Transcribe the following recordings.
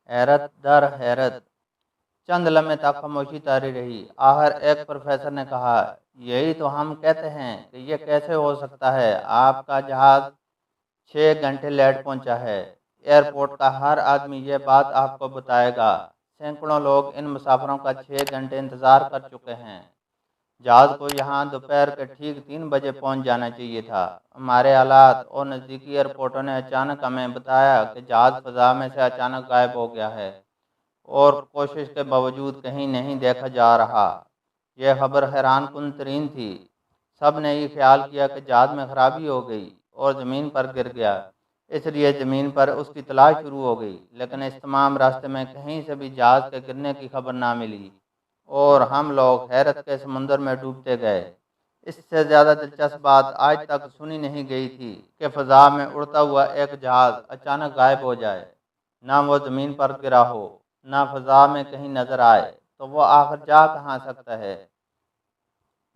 हैरत दर हैरत। चंद लम्हे तक खामोशी तारी रही। आखिर एक प्रोफेसर ने कहा, यही तो हम कहते हैं कि ये कैसे हो सकता है। आपका जहाज 6 घंटे लेट पहुंचा है। एयरपोर्ट का हर आदमी ये बात आपको बताएगा। सैकड़ों लोग इन मुसाफिरों का 6 घंटे इंतजार कर चुके हैं। जहाज को यहाँ दोपहर के ठीक 3 बजे पहुँच जाना चाहिए था। हमारे हालात और नज़दीकी एयरपोर्टों ने अचानक हमें बताया कि जहाज फ़ज़ा में से अचानक गायब हो गया है और कोशिश के बावजूद कहीं नहीं देखा जा रहा। यह खबर हैरान कुन तरीन थी। सब ने ये ख्याल किया कि जहाज में खराबी हो गई और ज़मीन पर गिर गया, इसलिए ज़मीन पर उसकी तलाश शुरू हो गई। लेकिन इस तमाम रास्ते में कहीं से भी जहाज के गिरने की खबर ना मिली और हम लोग हैरत के समुंदर में डूबते गए। इससे ज़्यादा दिलचस्प बात आज तक सुनी नहीं गई थी कि फ़ज़ा में उड़ता हुआ एक जहाज़ अचानक गायब हो जाए। ना वो ज़मीन पर गिरा हो, ना फ़ज़ा में कहीं नज़र आए, तो वो आखिर जा कहाँ सकता है।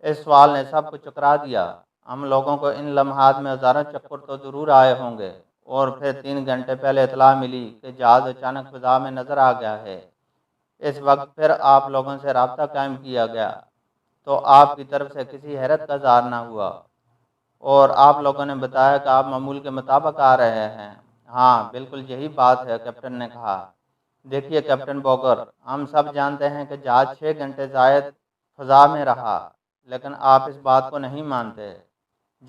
इस सवाल ने सबको चकरा दिया। हम लोगों को इन लम्हात में हज़ारों चक्कर तो ज़रूर आए होंगे और फिर 3 घंटे पहले इतला मिली कि जहाज़ अचानक फ़ज़ा में नज़र आ गया है। इस वक्त फिर आप लोगों से रब्ता कायम किया गया तो आपकी तरफ से किसी हैरत का इज़हार ना हुआ और आप लोगों ने बताया कि आप मामूल के मुताबिक आ रहे हैं। हाँ, बिल्कुल यही बात है, कैप्टन ने कहा। देखिए कैप्टन बॉगर, हम सब जानते हैं कि जहाज 6 घंटे जायद फ़ज़ा में रहा, लेकिन आप इस बात को नहीं मानते,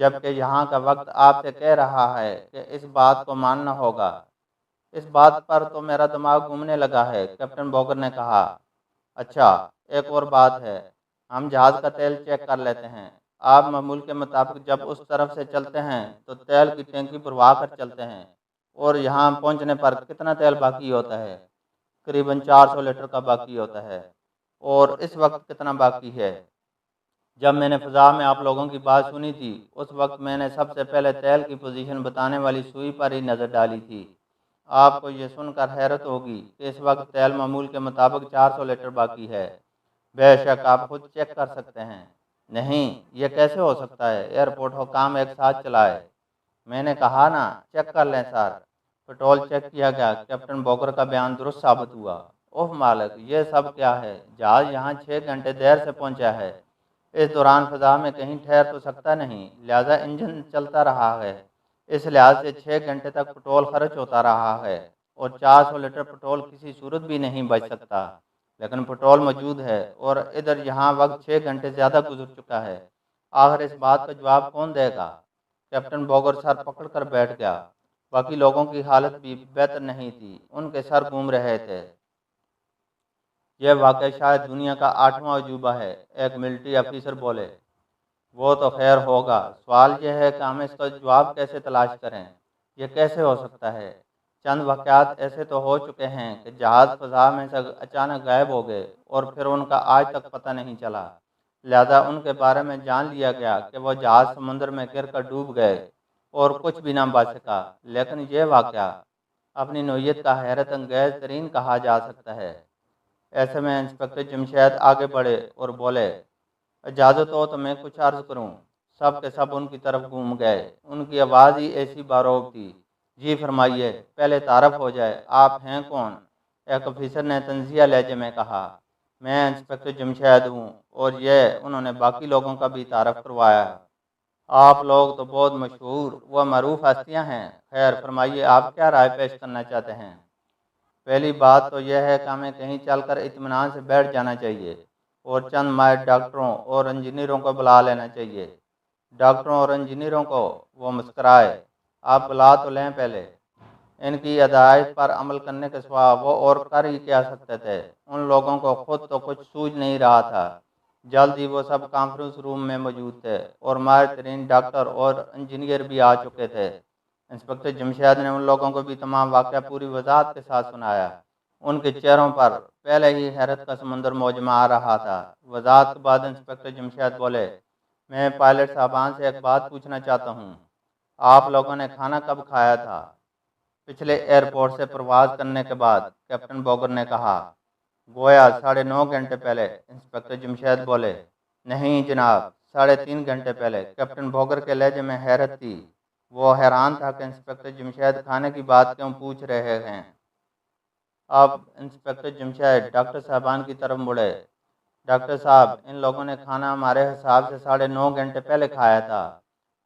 जबकि यहाँ का वक्त आपसे कह रहा है कि इस बात को मानना होगा। इस बात पर तो मेरा दिमाग घूमने लगा है, कैप्टन बॉगर ने कहा। अच्छा, एक और बात है, हम जहाज़ का तेल चेक कर लेते हैं। आप मामूल के मुताबिक जब उस तरफ से चलते हैं तो तेल की टैंकी भरवा कर चलते हैं और यहाँ पहुँचने पर कितना तेल बाकी होता है? करीबन 400 लीटर का बाकी होता है। और इस वक्त कितना बाकी है? जब मैंने फ़ज़ा में आप लोगों की बात सुनी थी, उस वक्त मैंने सबसे पहले तेल की पोजीशन बताने वाली सुई पर ही नज़र डाली थी। आपको ये सुनकर हैरत होगी कि इस वक्त तेल मामूल के मुताबिक 400 लीटर बाकी है। बेशक आप खुद चेक कर सकते हैं। नहीं, ये कैसे हो सकता है? एयरपोर्ट हुकाम एक साथ चलाए। मैंने कहा ना, चेक कर लें सर। पेट्रोल चेक किया गया। कैप्टन बॉगर का बयान दुरुस्त साबित हुआ। ओह मालिक, ये सब क्या है? जहाज यहाँ 6 घंटे देर से पहुँचा है। इस दौरान फ़ज़ा में कहीं ठहर तो सकता नहीं, लिहाजा इंजन चलता रहा है। इस लिहाज से 6 घंटे तक पेट्रोल खर्च होता रहा है और 400 लीटर पेट्रोल किसी सूरत भी नहीं बच सकता। लेकिन पेट्रोल मौजूद है और इधर यहाँ वक्त 6 घंटे ज़्यादा गुजर चुका है। आखिर इस बात का जवाब कौन देगा? कैप्टन बॉगर सर पकड़ कर बैठ गया। बाकी लोगों की हालत भी बेहतर नहीं थी, उनके सर घूम रहे थे। यह वाकई शायद दुनिया का 8वां अजूबा है, एक मिलिट्री अफिसर बोले। वो तो खैर होगा, सवाल यह है कि हम इसका जवाब कैसे तलाश करें। यह कैसे हो सकता है? चंद वाक़यात ऐसे तो हो चुके हैं कि जहाज़ फ़ज़ा में से अचानक गायब हो गए और फिर उनका आज तक पता नहीं चला। लिहाजा उनके बारे में जान लिया गया कि वह जहाज़ समुद्र में गिर कर डूब गए और कुछ भी ना बच सका। लेकिन यह वाक़या अपनी नौइयत का हैरत अंगेज़ तरीन कहा जा सकता है। ऐसे में इंस्पेक्टर जमशेद आगे बढ़े और बोले, इजाज़त हो तो मैं कुछ अर्ज़ करूं। सब के सब उनकी तरफ घूम गए। उनकी आवाज़ ही ऐसी बारोब थी। जी फरमाइए, पहले तारफ़ हो जाए, आप हैं कौन? एक अफिसर ने तंज़िया लहजे में कहा। मैं इंस्पेक्टर जमशेद हूँ और ये उन्होंने बाकी लोगों का भी तारफ़ करवाया। आप लोग तो बहुत मशहूर व मरूफ हस्तियाँ हैं। खैर फरमाइए, आप क्या राय पेश करना चाहते हैं? पहली बात तो यह है कि हमें कहीं चलकर इत्मीनान से बैठ जाना चाहिए और चंद माहिर डॉक्टरों और इंजीनियरों को बुला लेना चाहिए। डॉक्टरों और इंजीनियरों को? वो मुस्कराए। आप बुला तो लें पहले। इनकी हदायत पर अमल करने के सिवा वो और कर ही क्या सकते थे। उन लोगों को खुद तो कुछ सूझ नहीं रहा था। जल्द ही वो सब कॉन्फ्रेंस रूम में मौजूद थे और माहिर तरीन डॉक्टर और इंजीनियर भी आ चुके थे। इंस्पेक्टर जमशेद ने उन लोगों को भी तमाम वाक़या पूरी वजाहत के साथ सुनाया। उनके चेहरों पर पहले ही हैरत का समुंदर मौजमा आ रहा था। वजाहत के बाद इंस्पेक्टर जमशेद बोले, मैं पायलट साहबान से एक बात पूछना चाहता हूँ। आप लोगों ने खाना कब खाया था? पिछले एयरपोर्ट से प्रवास करने के बाद, कैप्टन बॉगर ने कहा। गोया 9.5 घंटे पहले, इंस्पेक्टर जमशेद बोले। नहीं जनाब, 3.5 घंटे पहले। कैप्टन बॉगर के लहजे में हैरत थी। वो हैरान था कि इंस्पेक्टर जमशेद खाने की बात क्यों पूछ रहे हैं। اب انسپکٹر جمشید ڈاکٹر صاحبان کی طرف مڑے۔ ڈاکٹر صاحب، ان لوگوں نے کھانا ہمارے حساب سے 9.5 گھنٹے پہلے کھایا تھا،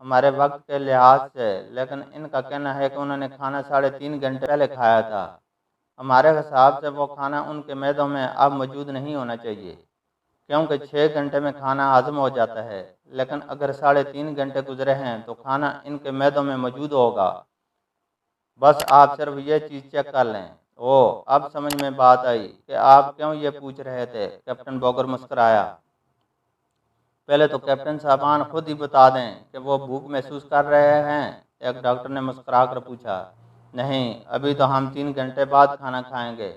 ہمارے وقت کے لحاظ سے، لیکن ان کا کہنا ہے کہ انہوں نے کھانا 3.5 گھنٹے پہلے کھایا تھا۔ ہمارے حساب سے وہ کھانا ان کے معدوں میں اب موجود نہیں ہونا چاہیے، کیونکہ 6 گھنٹے میں کھانا ہضم ہو جاتا ہے، لیکن اگر 3.5 گھنٹے گزرے ہیں تو کھانا ان کے معدوں میں موجود ہوگا۔ بس آپ صرف یہ چیز چیک کر لیں۔ اب سمجھ میں بات آئی کہ آپ کیوں یہ پوچھ رہے تھے۔ کیپٹن بوگر مسکرایا۔ پہلے تو کیپٹن صاحبان خود ہی بتا دیں کہ وہ بھوک محسوس کر رہے ہیں، ایک ڈاکٹر نے مسکرا کر پوچھا۔ نہیں، ابھی تو ہم 3 گھنٹے بعد کھانا کھائیں گے۔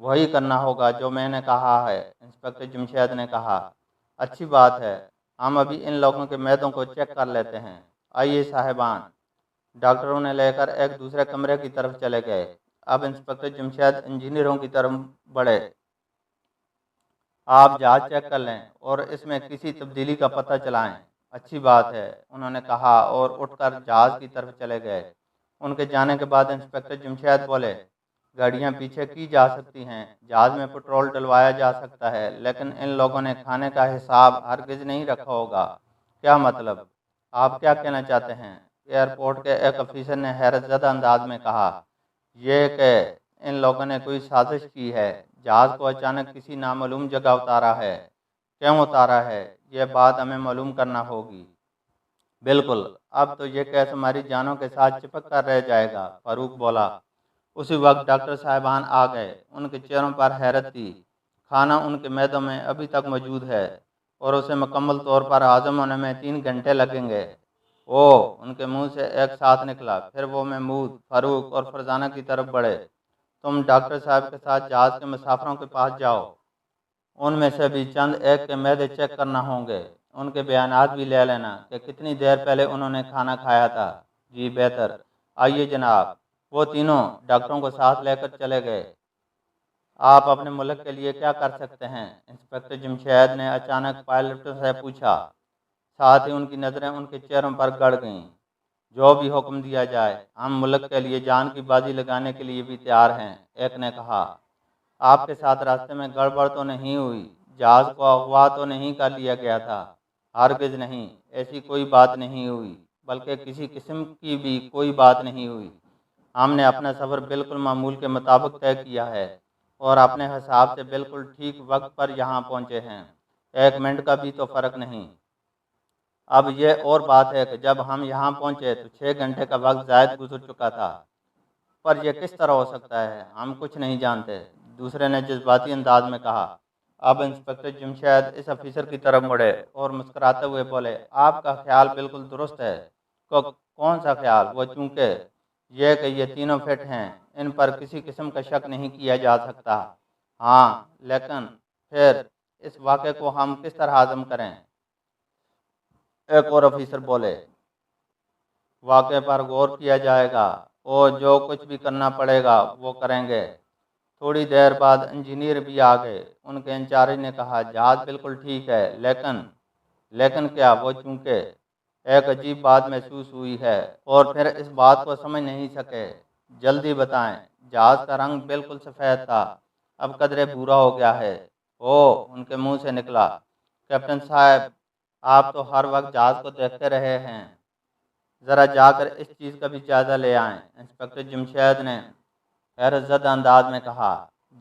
وہی کرنا ہوگا جو میں نے کہا ہے، انسپکٹر جمشید نے کہا۔ اچھی بات ہے، ہم ابھی ان لوگوں کے معدوں کو چیک کر لیتے ہیں۔ آئیے صاحبان۔ ڈاکٹر انہیں لے کر ایک دوسرے کمرے کی طرف چلے گئے۔ اب انسپکٹر جمشید انجینئروں کی طرف بڑھے۔ آپ جہاز چیک کر لیں اور اس میں کسی تبدیلی کا پتہ چلائیں۔ اچھی بات ہے، انہوں نے کہا اور اٹھ کر جہاز کی طرف چلے گئے۔ ان کے جانے کے بعد انسپکٹر جمشید بولے، گاڑیاں پیچھے کی جا سکتی ہیں، جہاز میں پٹرول ڈلوایا جا سکتا ہے، لیکن ان لوگوں نے کھانے کا حساب ہرگز نہیں رکھا ہوگا۔ کیا مطلب؟ آپ کیا کہنا چاہتے ہیں؟ ایئرپورٹ کے ایک افیسر نے حیرت زدہ انداز میں کہا، یہ کہ ان لوگوں نے کوئی سازش کی ہے، جہاز کو اچانک کسی نامعلوم جگہ اتارا ہے۔ کیوں اتارا ہے، یہ بات ہمیں معلوم کرنا ہوگی۔ بالکل، اب تو یہ کیس ہماری جانوں کے ساتھ چپک کر رہ جائے گا، فاروق بولا۔ اسی وقت ڈاکٹر صاحبان آ گئے۔ ان کے چہروں پر حیرت تھی۔ کھانا ان کے معدوں میں ابھی تک موجود ہے اور اسے مکمل طور پر ہضم ہونے میں 3 گھنٹے لگیں گے۔ ان کے منہ سے ایک ساتھ نکلا۔ پھر وہ محمود، فاروق اور فرزانہ کی طرف بڑھے۔ تم ڈاکٹر صاحب کے ساتھ جہاز کے مسافروں کے پاس جاؤ، ان میں سے بھی چند ایک کے معدے چیک کرنا ہوں گے، ان کے بیانات بھی لے لینا کہ کتنی دیر پہلے انہوں نے کھانا کھایا تھا۔ جی بہتر، آئیے جناب۔ وہ تینوں ڈاکٹروں کو ساتھ لے کر چلے گئے۔ آپ اپنے ملک کے لیے کیا کر سکتے ہیں؟ انسپکٹر جمشید نے اچانک پائلٹوں سے پوچھا۔ ساتھ ہی ان کی نظریں ان کے چہروں پر گڑ گئیں۔ جو بھی حکم دیا جائے، ہم ملک کے لیے جان کی بازی لگانے کے لیے بھی تیار ہیں، ایک نے کہا۔ آپ کے ساتھ راستے میں گڑبڑ تو نہیں ہوئی؟ جہاز کو اغوا تو نہیں کر لیا گیا تھا؟ ہرگز نہیں، ایسی کوئی بات نہیں ہوئی، بلکہ کسی قسم کی بھی کوئی بات نہیں ہوئی۔ ہم نے اپنا سفر بالکل معمول کے مطابق طے کیا ہے اور اپنے حساب سے بالکل ٹھیک وقت پر یہاں پہنچے ہیں، 1 منٹ کا بھی تو فرق نہیں۔ اب یہ اور بات ہے کہ جب ہم یہاں پہنچے تو 6 گھنٹے کا وقت زائد گزر چکا تھا، پر یہ کس طرح ہو سکتا ہے، ہم کچھ نہیں جانتے، دوسرے نے جذباتی انداز میں کہا۔ اب انسپکٹر جمشید اس افیسر کی طرف مڑے اور مسکراتے ہوئے بولے، آپ کا خیال بالکل درست ہے۔ کون سا خیال؟ وہ چونکہ یہ کہ یہ تینوں فٹ ہیں، ان پر کسی قسم کا شک نہیں کیا جا سکتا۔ ہاں، لیکن پھر اس واقعے کو ہم کس طرح ہضم کریں؟ ایک اور افیسر بولے، واقعے پر غور کیا جائے گا اور جو کچھ بھی کرنا پڑے گا وہ کریں گے۔ تھوڑی دیر بعد انجینئر بھی آ گئے۔ ان کے انچارج نے کہا، جہاز بالکل ٹھیک ہے، لیکن کیا؟ وہ چونکہ ایک عجیب بات محسوس ہوئی ہے اور پھر اس بات کو سمجھ نہیں سکے۔ جلدی بتائیں۔ جہاز کا رنگ بالکل سفید تھا، اب قدرے بھورا ہو گیا ہے۔ ان کے منہ سے نکلا۔ کیپٹن صاحب، آپ تو ہر وقت جہاز کو دیکھتے رہے ہیں، ذرا جا کر اس چیز کا بھی جائزہ لے آئیں، انسپکٹر جمشید نے حیرت زدہ انداز میں کہا۔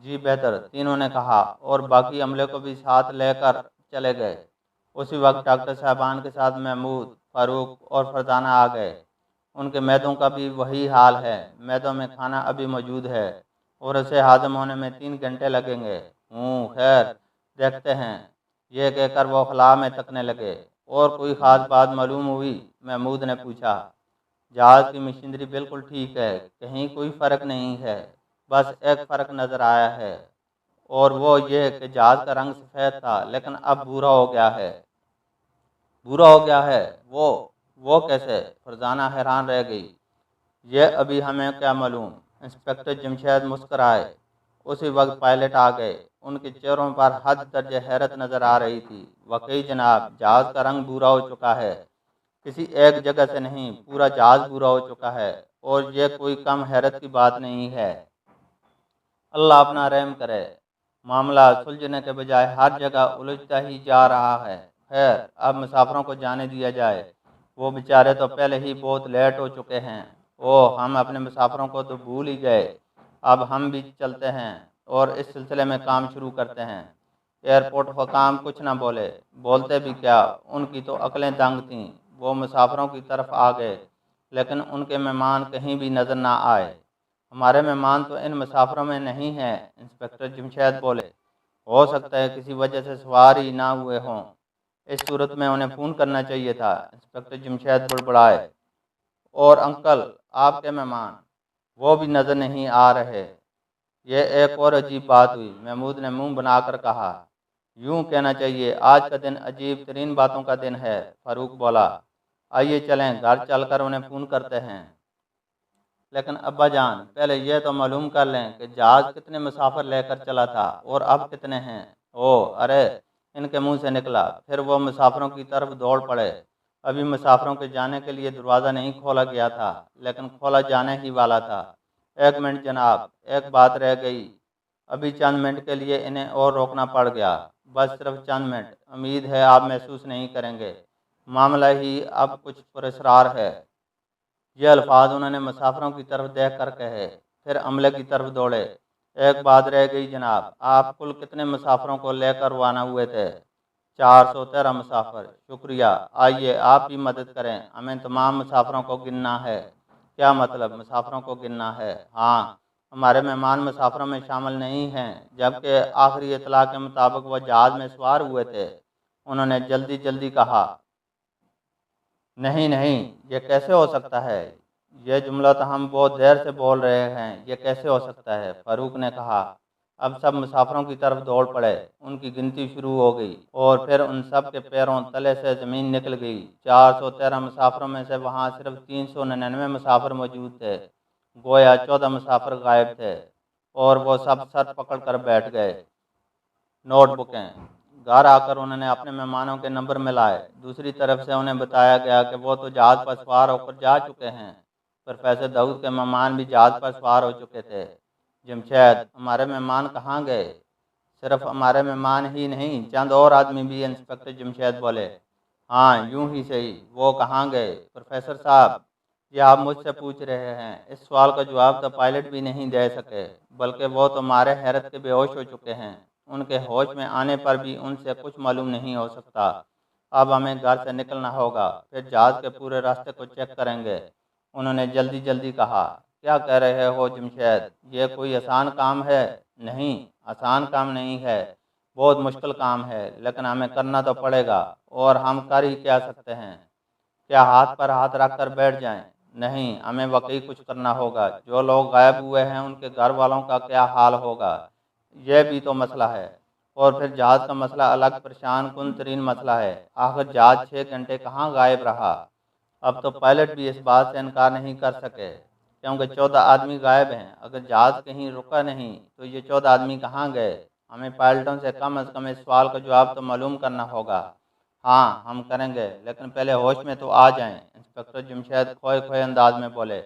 جی بہتر، تینوں نے کہا اور باقی عملے کو بھی ساتھ لے کر چلے گئے۔ اسی وقت ڈاکٹر صاحبان کے ساتھ محمود، فاروق اور فرزانہ آ گئے۔ ان کے معدوں کا بھی وہی حال ہے، معدوں میں کھانا ابھی موجود ہے اور اسے ہضم ہونے میں 3 گھنٹے لگیں گے۔ خیر، دیکھتے ہیں، یہ کہہ کر وہ خلا میں تکنے لگے۔ اور کوئی خاص بات معلوم ہوئی؟ محمود نے پوچھا۔ جہاز کی مشینری بالکل ٹھیک ہے، کہیں کوئی فرق نہیں ہے، بس ایک فرق نظر آیا ہے اور وہ یہ کہ جہاز کا رنگ سفید تھا لیکن اب بھورا ہو گیا ہے۔ بھورا ہو گیا ہے؟ وہ کیسے؟ فرزانہ حیران رہ گئی۔ یہ ابھی ہمیں کیا معلوم؟ انسپکٹر جمشید مسکرائے۔ اسی وقت پائلٹ آ گئے۔ ان کے چہروں پر حد درجہ حیرت نظر آ رہی تھی۔ واقعی جناب، جہاز کا رنگ بھورا ہو چکا ہے، کسی ایک جگہ سے نہیں، پورا جہاز بھورا ہو چکا ہے اور یہ کوئی کم حیرت کی بات نہیں ہے۔ अल्लाह अपना रहम करे। मामला सुलझने के बजाय हर जगह उलझता ही जा रहा है। खैर, अब मुसाफिरों को जाने दिया जाए। वो बेचारे तो पहले ही बहुत लेट हो चुके हैं। ओह, हम अपने मुसाफिरों को तो भूल ही गए। अब हम भी चलते हैं और इस सिलसिले में काम शुरू करते हैं। एयरपोर्ट हुकाम कुछ न बोले, बोलते भी क्या, उनकी तो अकलें दंग थीं। वो मुसाफिरों की तरफ आ गए, लेकिन उनके मेहमान कहीं भी नज़र ना आए। हमारे मेहमान तो इन मुसाफिरों में नहीं हैं, इंस्पेक्टर जमशेद बोले। हो सकता है किसी वजह से सवार ही ना हुए हों। इस सूरत में उन्हें फ़ोन करना चाहिए था, इंस्पेक्टर जमशेद बुड़बड़ाए। और अंकल, आपके मेहमान, वो भी नज़र नहीं आ रहे। ये एक और अजीब बात हुई, महमूद ने मुंह बनाकर कहा। यूं कहना चाहिए आज का दिन अजीब तरीन बातों का दिन है, फारूक बोला। आइए चलें, घर चलकर उन्हें फ़ोन करते हैं। लेकिन अब्बा जान, पहले यह तो मालूम कर लें कि जहाज़ कितने मुसाफिर लेकर चला था और अब कितने हैं। ओह, अरे, इनके मुंह से निकला। फिर वो मुसाफिरों की तरफ दौड़ पड़े। अभी मुसाफिरों के जाने के लिए दरवाज़ा नहीं खोला गया था, लेकिन खोला जाने ही वाला था। एक मिनट जनाब, एक बात रह गई। अभी चंद मिनट के लिए इन्हें और रोकना पड़ गया। बस सिर्फ चंद मिनट। उम्मीद है आप महसूस नहीं करेंगे। मामला ही अब कुछ पुरस्कार है। ये अल्फाज उन्होंने मुसाफिरों की तरफ देख कर कहे, फिर अमले की तरफ दौड़े। एक बात रह गई जनाब, आप कुल कितने मुसाफिरों को लेकर रवाना हुए थे? 413 मुसाफिर। शुक्रिया। आइए आप भी मदद करें, हमें तमाम मुसाफिरों को गिनना है। क्या मतलब, मुसाफिरों को गिनना है? हाँ, हमारे मेहमान मुसाफिरों में शामिल नहीं हैं, जबकि आखिरी इतला के मुताबिक वह जहाज़ में सवार हुए थे, उन्होंने जल्दी जल्दी कहा। नहीं नहीं, ये कैसे हो सकता है? यह जुमला तो हम बहुत देर से बोल रहे हैं, ये कैसे हो सकता है? फारूक ने कहा। अब सब मुसाफिरों की तरफ दौड़ पड़े। उनकी गिनती शुरू हो गई और फिर उन सब के पैरों तले से ज़मीन निकल गई। 413 मुसाफिरों में से वहाँ सिर्फ 399 मुसाफिर मौजूद थे। गोया 14 मुसाफिर गायब थे और वो सब सर पकड़ कर बैठ गए। नोटबुकें। घर आकर उन्होंने अपने मेहमानों के नंबर मिलाए। दूसरी तरफ से उन्हें बताया गया कि वो तो जहाज़ पर सवार होकर जा चुके हैं। प्रोफेसर दाऊद के मेहमान भी जहाज़ पर सवार हो चुके थे। जमशेद, हमारे मेहमान कहाँ गए? सिर्फ हमारे मेहमान ही नहीं, चंद और आदमी भी, इंस्पेक्टर जमशेद बोले। हाँ, यूं ही सही, वो कहाँ गए? प्रोफेसर साहब, ये आप मुझसे पूछ रहे हैं, इस सवाल का जवाब तो पायलट भी नहीं दे सके, बल्कि वो तो हमारे हैरत के बेहोश हो चुके हैं। उनके होश में आने पर भी उनसे कुछ मालूम नहीं हो सकता। अब हमें घर से निकलना होगा, फिर जहाज़ के पूरे रास्ते को चेक करेंगे, उन्होंने जल्दी जल्दी कहा। क्या कह रहे हो जमशेद, ये कोई आसान काम है? नहीं, आसान काम नहीं है, बहुत मुश्किल काम है, लेकिन हमें करना तो पड़ेगा। और हम कर ही क्या सकते हैं? क्या हाथ पर हाथ रख कर बैठ जाएं? नहीं, हमें वाकई कुछ करना होगा। जो लोग गायब हुए हैं उनके घर वालों का क्या हाल होगा, यह भी तो मसला है। और फिर जहाज़ का मसला अलग परेशान कुन तरीन मसला है। आखिर जहाज़ 6 घंटे कहाँ गायब रहा? अब तो पायलट भी इस बात से इनकार नहीं कर सके, क्योंकि 14 आदमी गायब हैं। अगर जहाज़ कहीं रुका नहीं तो ये 14 आदमी कहाँ गए? हमें पायलटों से कम इस सवाल का जवाब तो मालूम करना होगा। हाँ, हम करेंगे, लेकिन पहले होश में तो आ जाएं, इंस्पेक्टर जमशेद खोए खोए अंदाज में बोले।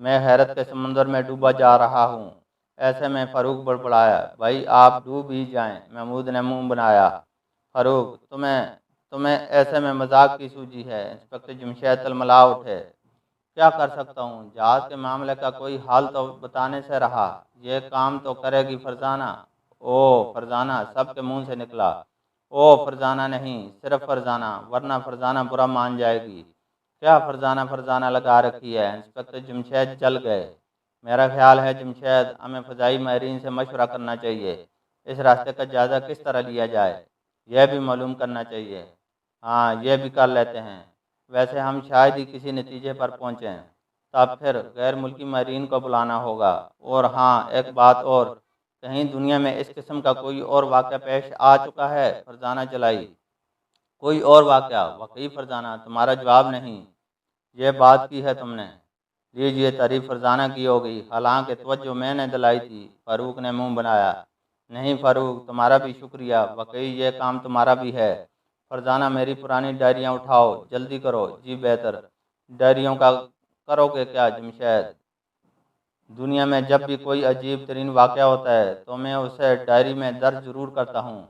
मैं हैरत के समुंदर में डूबा जा रहा हूँ। ऐसे में फारूक बड़बड़ाया। भाई आप डूब ही जाएं, महमूद ने मुंह बनाया। फारूक, तुम्हें तुम्हें ऐसे में मजाक की सूझी है? इंस्पेक्टर जमशेद तलमला उठे। क्या कर सकता हूँ, जहाज के मामले का कोई हाल तो बताने से रहा। ये काम तो करेगी फरजाना। ओ फरजाना, सबके मुंह से निकला। ओ फरजाना नहीं, सिर्फ फरजाना, वरना फरजाना बुरा मान जाएगी। क्या फरजाना फरजाना लगा रखी है? इंस्पेक्टर जमशेद जल गए। मेरा ख्याल है जमशेद, हमें फ़ज़ाई माहिरीन से मशवरा करना चाहिए। इस रास्ते का जायज़ा किस तरह लिया जाए, यह भी मालूम करना चाहिए। हाँ, यह भी कर लेते हैं। वैसे हम शायद ही किसी नतीजे पर पहुँचें, तब फिर गैर मुल्की माहिरीन को बुलाना होगा। और हाँ, एक बात और, कहीं दुनिया में इस किस्म का कोई और वाक़या पेश आ चुका है? फरजाना चलाई। कोई और वाक़या? वाकई फरजाना, तुम्हारा जवाब नहीं। ये बात की है तुमने। लीजिए, तारीफ फरजाना की हो गई, हालांकि तवज्जो मैंने दिलाई थी। फारूक ने मुंह बनाया। नहीं फारूक, तुम्हारा भी शुक्रिया, वाकई ये काम तुम्हारा भी है। फरजाना, मेरी पुरानी डायरियाँ उठाओ, जल्दी करो। जी बेहतर। डायरियों का करोगे क्या जमशेद? دنیا میں جب بھی کوئی عجیب ترین واقعہ ہوتا ہے تو میں اسے ڈائری میں درج ضرور کرتا ہوں،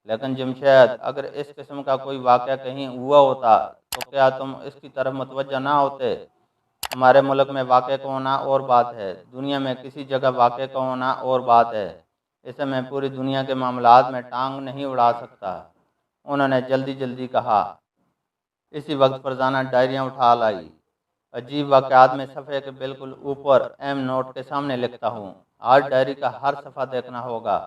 لیکن جمشید اگر اس قسم کا کوئی واقعہ کہیں ہوا ہوتا تو کیا تم اس کی طرف متوجہ نہ ہوتے؟ ہمارے ملک میں واقعہ کا ہونا اور بات ہے، دنیا میں کسی جگہ واقعہ کا ہونا اور بات ہے، اسے میں پوری دنیا کے معاملات میں ٹانگ نہیں اڑا سکتا۔ انہوں نے جلدی جلدی کہا۔ اسی وقت فرزانہ ڈائریاں اٹھا لائی۔ عجیب واقعات میں صفحے کے بالکل اوپر ایم نوٹ کے سامنے لکھتا ہوں، آج ڈائری کا ہر صفحہ دیکھنا ہوگا،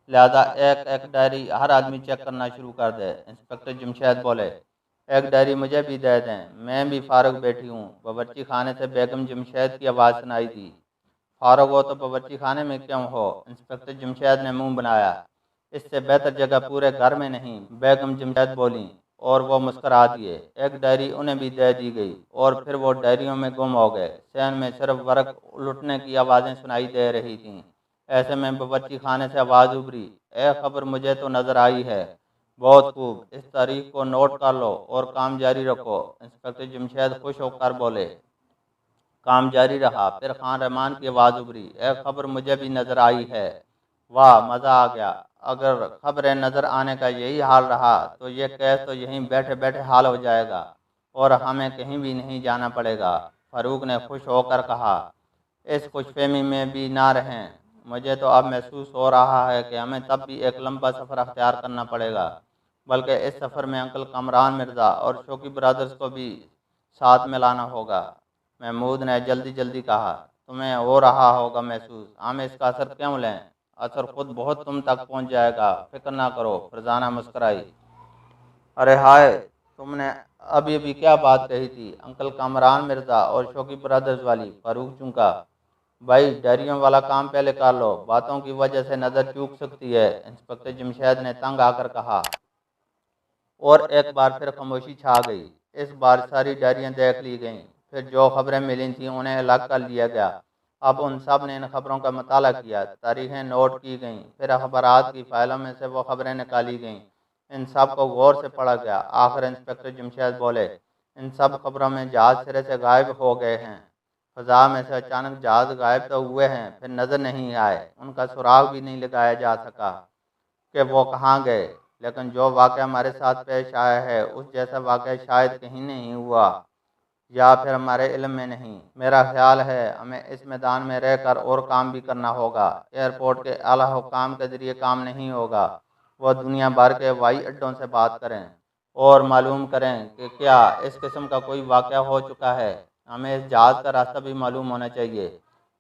لہذا ایک ایک ڈائری ہر آدمی چیک کرنا شروع کر دے۔ انسپکٹر جمشید بولے، ایک ڈائری مجھے بھی دے دیں، میں بھی فارغ بیٹھی ہوں۔ باورچی خانے سے بیگم جمشید کی آواز سنائی دی۔ فارغ ہو تو باورچی خانے میں کیوں ہو؟ انسپکٹر جمشید نے منہ بنایا، اس سے بہتر جگہ پورے گھر میں نہیں، بیگم جمشید بولیں، اور وہ مسکرا دیے۔ ایک ڈائری انہیں بھی دے دی گئی اور پھر وہ ڈائریوں میں گم ہو گئے۔ صحن میں صرف ورق الٹنے کی آوازیں سنائی دے رہی تھیں۔ ایسے میں باورچی خانے سے آواز ابھری، اے خبر مجھے تو نظر آئی ہے۔ بہت خوب، اس تاریخ کو نوٹ کر لو اور کام جاری رکھو۔ انسپکٹر جمشید خوش ہو کر بولے۔ کام جاری رہا۔ پھر خان رحمان کی آواز ابھری، اے خبر مجھے بھی نظر آئی ہے۔ واہ، مزہ آ گیا۔ اگر خبریں نظر آنے کا یہی حال رہا تو یہ کیس تو یہیں بیٹھے بیٹھے حال ہو جائے گا اور ہمیں کہیں بھی نہیں جانا پڑے گا۔ فاروق نے خوش ہو کر کہا، اس خوش فہمی میں بھی نہ رہیں، مجھے تو اب محسوس ہو رہا ہے کہ ہمیں تب بھی ایک لمبا سفر اختیار کرنا پڑے گا، بلکہ اس سفر میں انکل کامران مرزا اور شوقی برادرز کو بھی ساتھ میں لانا ہوگا۔ محمود نے جلدی جلدی کہا، تمہیں ہو رہا ہوگا محسوس، ہم اس کا اثر کیوں لیں؟ اثر خود بہت تم تک پہنچ جائے گا، فکر نہ کرو۔ فرزانہ مسکرائی، ارے ہائے، تم نے ابھی ابھی کیا بات کہی تھی؟ انکل کامران مرزا اور شوقی برادرز والی؟ فاروق چونکا، بھائی ڈائریوں والا کام پہلے کر لو، باتوں کی وجہ سے نظر چوک سکتی ہے، انسپکٹر جمشید نے تنگ آ کر کہا۔ اور ایک بار پھر خاموشی چھا گئی۔ اس بار ساری ڈائریاں دیکھ لی گئیں، پھر جو خبریں ملی تھیں انہیں الگ کر لیا گیا۔ اب ان سب نے ان خبروں کا مطالعہ کیا، تاریخیں نوٹ کی گئیں، پھر اخبارات کی فائلوں میں سے وہ خبریں نکالی گئیں، ان سب کو غور سے پڑھا گیا۔ آخر انسپکٹر جمشید بولے، ان سب خبروں میں جہاز سرے سے غائب ہو گئے ہیں، فضا میں سے اچانک جہاز غائب تو ہوئے ہیں، پھر نظر نہیں آئے، ان کا سراغ بھی نہیں لگایا جا سکا کہ وہ کہاں گئے۔ لیکن جو واقعہ ہمارے ساتھ پیش آیا ہے اس جیسا واقعہ شاید کہیں نہیں ہوا، یا پھر ہمارے علم میں نہیں۔ میرا خیال ہے ہمیں اس میدان میں رہ کر اور کام بھی کرنا ہوگا۔ ایئرپورٹ کے اعلیٰ حکام کے ذریعے کام نہیں ہوگا، وہ دنیا بھر کے ہوائی اڈوں سے بات کریں اور معلوم کریں کہ کیا اس قسم کا کوئی واقعہ ہو چکا ہے۔ ہمیں اس جہاز کا راستہ بھی معلوم ہونا چاہیے،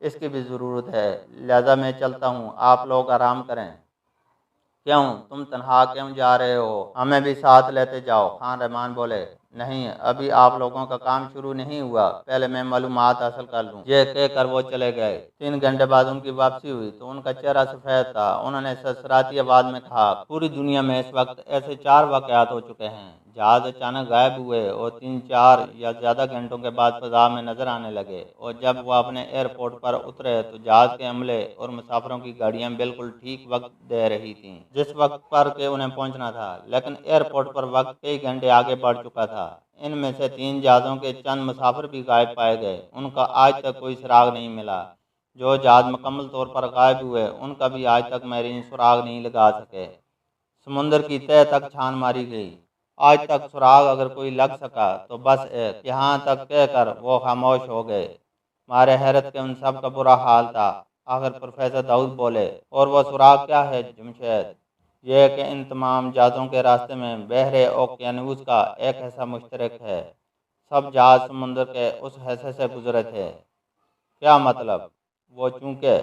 اس کی بھی ضرورت ہے، لہذا میں چلتا ہوں، آپ لوگ آرام کریں۔ کیوں، تم تنہا کیوں جا رہے ہو؟ ہمیں بھی ساتھ لیتے جاؤ، خان رحمان بولے۔ نہیں، ابھی آپ لوگوں کا کام شروع نہیں ہوا، پہلے میں معلومات حاصل کر لوں۔ یہ کہہ کر وہ چلے گئے۔ 3 گھنٹے بعد ان کی واپسی ہوئی تو ان کا چہرہ سفید تھا۔ انہوں نے سرسراتی آواز میں کہا، پوری دنیا میں اس وقت ایسے 4 واقعات ہو چکے ہیں، جہاز اچانک غائب ہوئے اور 3، 4 یا زیادہ گھنٹوں کے بعد فضا میں نظر آنے لگے، اور جب وہ اپنے ایئرپورٹ پر اترے تو جہاز کے عملے اور مسافروں کی گاڑیاں بالکل ٹھیک وقت دے رہی تھیں جس وقت پر کہ انہیں پہنچنا تھا، لیکن ایئرپورٹ پر وقت کئی گھنٹے آگے بڑھ چکا تھا۔ ان میں سے 3 جہازوں کے چند مسافر بھی غائب پائے گئے، ان کا آج تک کوئی سراغ نہیں ملا۔ جو جہاز مکمل طور پر غائب ہوئے ان کا بھی آج تک میرین سراغ نہیں لگا سکے۔ سمندر کی تہہ تک چھان ماری گئی، آج تک سراغ اگر کوئی لگ سکا تو بس ایک، یہاں تک کہہ کر وہ خاموش ہو گئے۔ مارے حیرت کے ان سب کا برا حال تھا۔ آخر پروفیسر داؤد بولے، اور وہ سراغ کیا ہے جمشید؟ یہ کہ ان تمام جہازوں کے راستے میں بحر اوقیانوس کا ایک حصہ مشترک ہے، سب جہاز سمندر کے اس حصے سے گزرے تھے۔ کیا مطلب؟ وہ چونکہ